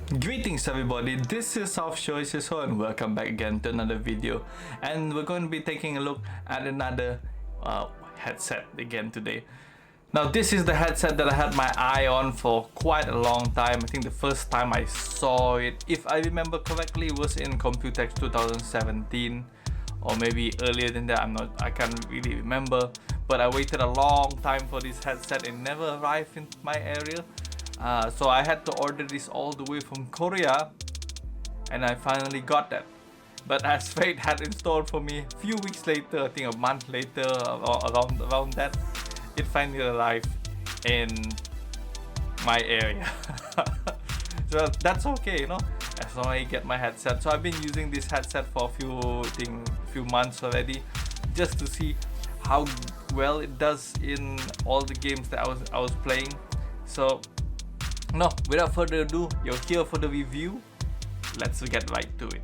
Greetings everybody, this is South Choices and welcome back again to another video, and we're going to be taking a look at another headset again today. Now this is the headset that I had my eye on for quite a long time. I think the first time I saw it, if I remember correctly, was in Computex 2017 or maybe earlier than that. I can't really remember, but I waited a long time for this headset. It never arrived in my area. So I had to order this all the way from Korea, and I finally got that. But as fate had in store for me, a few weeks later, I think a month later, or around that, it finally arrived in my area. So that's okay, as long as I get my headset. So I've been using this headset for a few months already, just to see how well it does in all the games that I was playing. So no, without further ado, you're here for the review. Let's get right to it.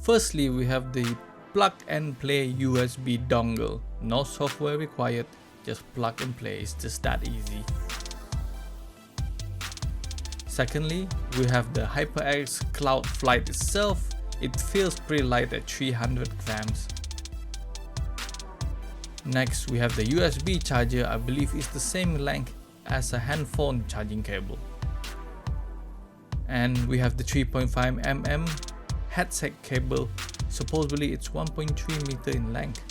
Firstly, we have the plug and play USB dongle. No software required, just plug and play. It's just that easy. Secondly, we have the HyperX Cloud Flight itself. It feels pretty light at 300 grams. Next, we have the USB charger. I believe it's the same length as a handphone charging cable. And we have the 3.5mm headset cable. Supposedly it's 1.3 meter in length.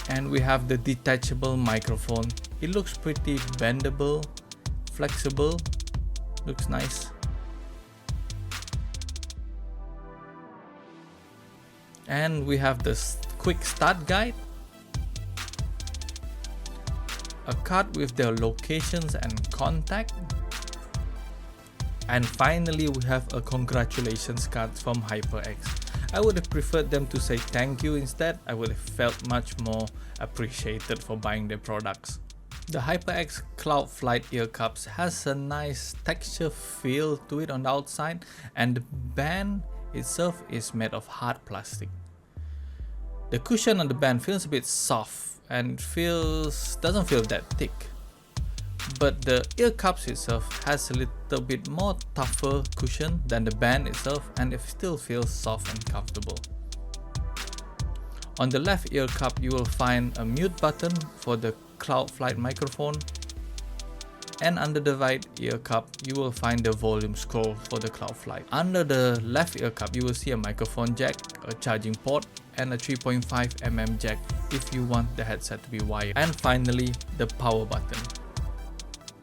And we have the detachable microphone. It looks pretty bendable, flexible, looks nice. And we have this quick start guide, a card with their locations and contact, and finally we have a congratulations card from HyperX. I would have preferred them to say thank you instead. I would have felt much more appreciated for buying their products. The HyperX Cloud Flight ear cups has a nice texture feel to it on the outside, and the band itself is made of hard plastic. The cushion on the band feels a bit soft and doesn't feel that thick, but the ear cups itself has a little bit more tougher cushion than the band itself, and it still feels soft and comfortable. On the left ear cup, you will find a mute button for the Cloud Flight microphone, and under the right ear cup, you will find the volume scroll for the Cloud Flight. Under the left ear cup, you will see a microphone jack, a charging port, and a 3.5mm jack if you want the headset to be wired. And finally, the power button.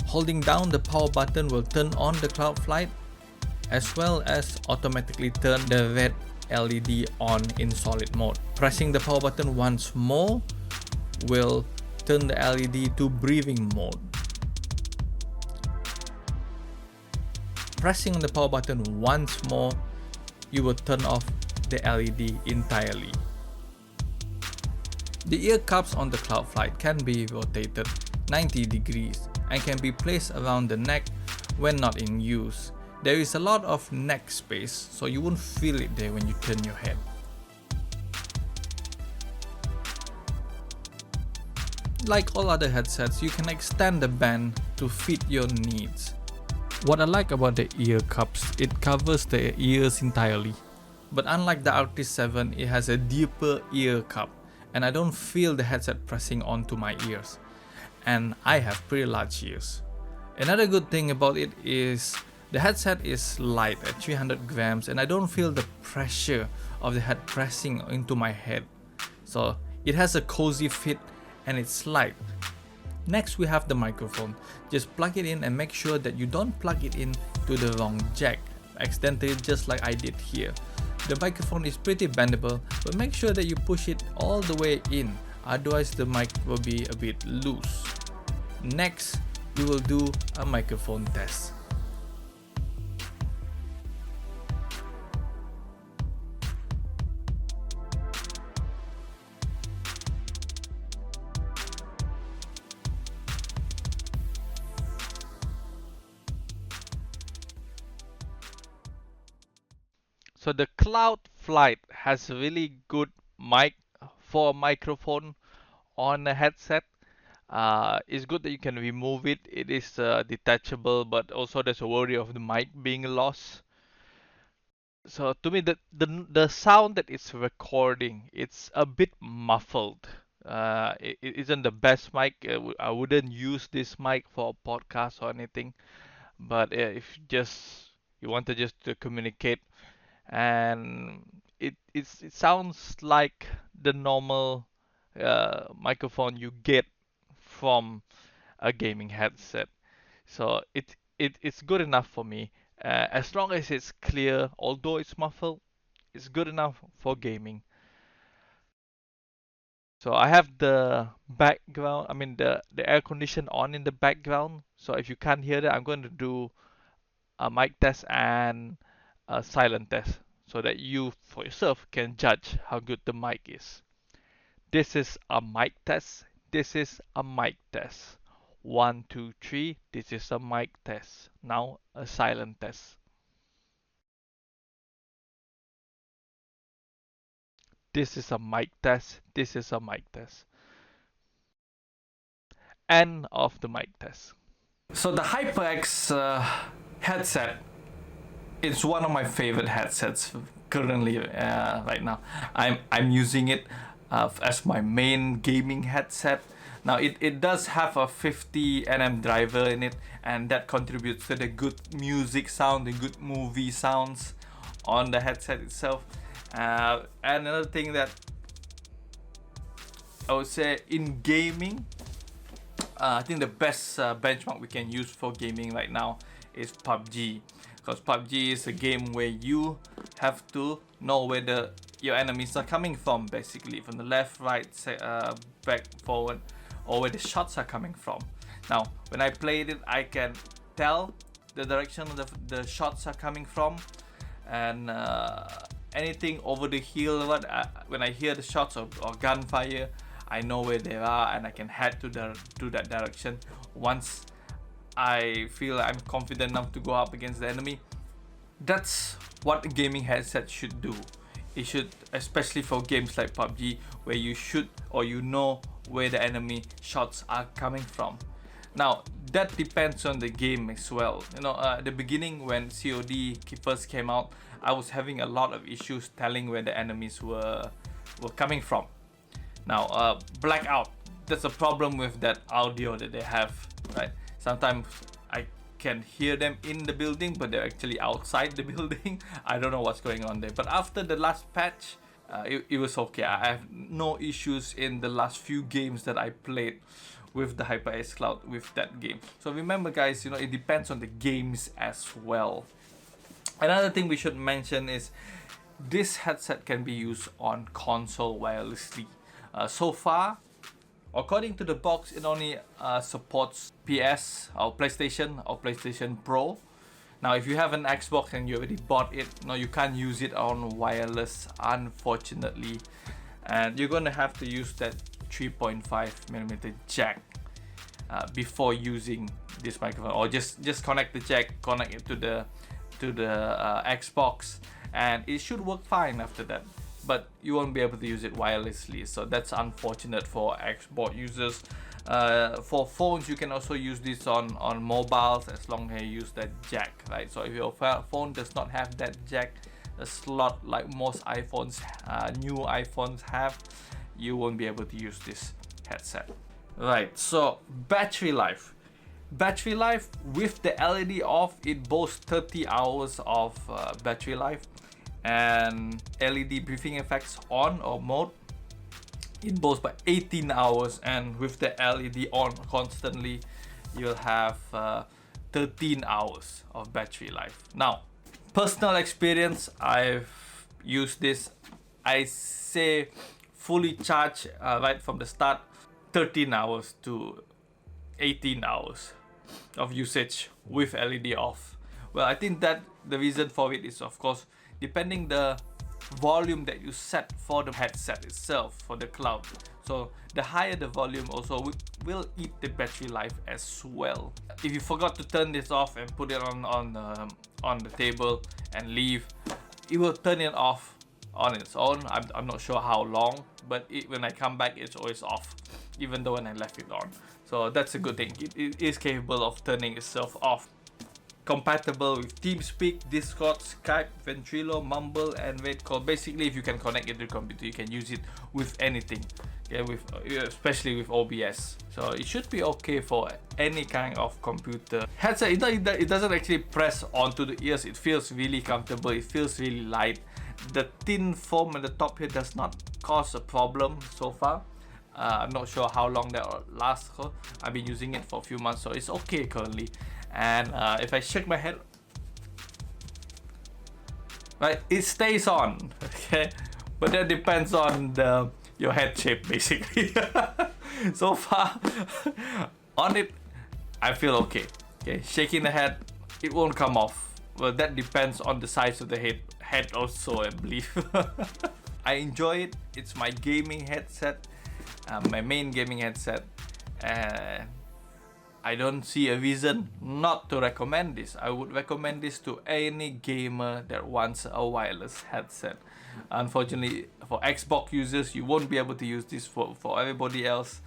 Holding down the power button will turn on the Cloud Flight, as well as automatically turn the red LED on in solid mode. Pressing the power button once more will turn the LED to breathing mode. Pressing the power button once more, you will turn off the LED entirely. The ear cups on the Cloud Flight can be rotated 90 degrees and can be placed around the neck when not in use. There is a lot of neck space, so you won't feel it there when you turn your head. Like all other headsets, you can extend the band to fit your needs. What I like about the ear cups, it covers the ears entirely. But unlike the Arctis 7, it has a deeper ear cup, and I don't feel the headset pressing onto my ears. And I have pretty large ears. Another good thing about it is the headset is light at 300 grams, and I don't feel the pressure of the head pressing into my head. So it has a cozy fit and it's light. Next, we have the microphone. Just plug it in and make sure that you don't plug it in to the wrong jack accidentally, just like I did here. The microphone is pretty bendable, but make sure that you push it all the way in, otherwise the mic will be a bit loose. Next, we will do a microphone test. So the Cloud Flight has a really good mic for a microphone on a headset. It's good that you can remove it. It is detachable, but also there's a worry of the mic being lost. So to me, the sound that it's recording, it's a bit muffled. It isn't the best mic. I wouldn't use this mic for a podcast or anything. But if just you want to just to communicate, and it sounds like the normal microphone you get from a gaming headset. So it's good enough for me. As long as it's clear, although it's muffled, it's good enough for gaming. So I have the background, I mean the air condition on in the background. So if you can't hear that, I'm going to do a mic test and a silent test so that you for yourself can judge how good the mic is. This is a mic test. This is a mic test. One, two, three. This is a mic test. Now a silent test. This is a mic test. This is a mic test. End of the mic test. So the HyperX headset is one of my favorite headsets currently right now. I'm using it as my main gaming headset. Now it does have a 50 nm driver in it, and that contributes to the good music sound, the good movie sounds on the headset itself. And another thing that I would say in gaming, I think the best benchmark we can use for gaming right now is PUBG, because PUBG is a game where you have to know where your enemies are coming from, basically from the left, right, back, forward, or where the shots are coming from. Now, when I played it, I can tell the direction the shots are coming from, and anything over the hill, when I hear the shots or gunfire, I know where they are and I can head to that direction. Once I feel I'm confident enough to go up against the enemy, that's what a gaming headset should do. It should, especially for games like PUBG, where you should or you know where the enemy shots are coming from. Now that depends on the game as well. At the beginning when COD first came out, I was having a lot of issues telling where the enemies were coming from. Now, blackout, that's a problem with that audio that they have, right? Sometimes I can hear them in the building, but they're actually outside the building. I don't know what's going on there. But after the last patch, it was okay. I have no issues in the last few games that I played with the HyperX Cloud with that game. So remember, guys, it depends on the games as well. Another thing we should mention is this headset can be used on console wirelessly. So far, according to the box, it only supports PS or PlayStation Pro. Now, if you have an Xbox and you already bought it, no, you can't use it on wireless, unfortunately, and you're gonna have to use that 3.5mm jack before using this microphone, or just connect the jack, connect it to the Xbox, and it should work fine after that. But you won't be able to use it wirelessly, so that's unfortunate for Xbox users. For phones, you can also use this on mobiles as long as you use that jack, right? So if your phone does not have that jack, a slot like most iPhones, new iPhones have, you won't be able to use this headset. Right, so battery life. Battery life with the LED off, it boasts 30 hours of battery life, and LED briefing effects on or mode, it boasts by 18 hours, and with the LED on constantly, you'll have 13 hours of battery life. Now, personal experience, I've used this, I say fully charged right from the start, 13 hours to 18 hours of usage with LED off. Well, I think that the reason for it is, of course, depending the volume that you set for the headset itself, for the cloud. So the higher the volume also will eat the battery life as well. If you forgot to turn this off and put it on the table and leave, it will turn it off on its own. I'm not sure how long, but when I come back, it's always off. even though when I left it on. So that's a good thing. It is capable of turning itself off. Compatible with TeamSpeak, Discord, Skype, Ventrilo, Mumble, and Waitcall. Basically, if you can connect it to your computer, you can use it with anything. Okay, especially with OBS. So it should be okay for any kind of computer. Headset, it doesn't actually press onto the ears. It feels really comfortable. It feels really light. The thin foam at the top here does not cause a problem so far. I'm not sure how long that will last. I've been using it for a few months, so it's okay currently. And if I shake my head, right, it stays on. Okay, but that depends on your head shape basically. So far on it, I feel okay. Okay, shaking the head, it won't come off. Well, that depends on the size of the head also, I believe. I enjoy it. It's my gaming headset, my main gaming headset, and I don't see a reason not to recommend this. I would recommend this to any gamer that wants a wireless headset. Unfortunately, for Xbox users, you won't be able to use this. For everybody else,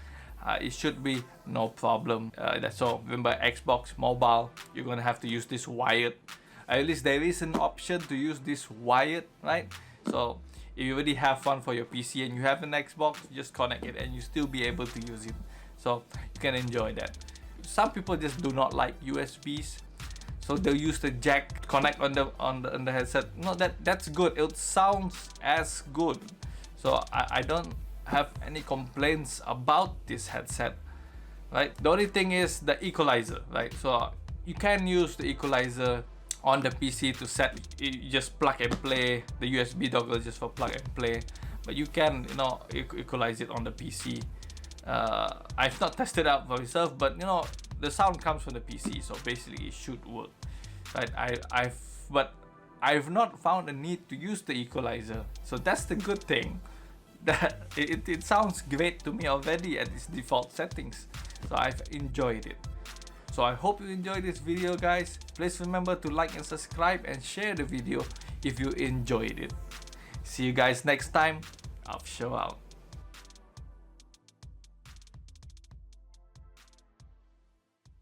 it should be no problem. That's all. Remember, Xbox Mobile, you're gonna have to use this wired. At least there is an option to use this wired, right? So if you already have one for your PC and you have an Xbox, just connect it and you still be able to use it. So you can enjoy that. Some people just do not like USBs, so they'll use the jack to connect on the headset. No, that's good. It sounds as good. So I don't have any complaints about this headset, right? The only thing is the equalizer, right? So you can use the equalizer on the PC to set. You just plug and play the USB dongle just for plug and play, but you can, you know, equalize it on the PC. I've not tested out for myself, but you know, the sound comes from the PC, so basically it should work, right? I've not found a need to use the equalizer, so that's the good thing. That it sounds great to me already at its default settings, so I've enjoyed it. So I hope you enjoyed this video, guys. Please remember to like and subscribe and share the video if you enjoyed it. See you guys next time. Show out.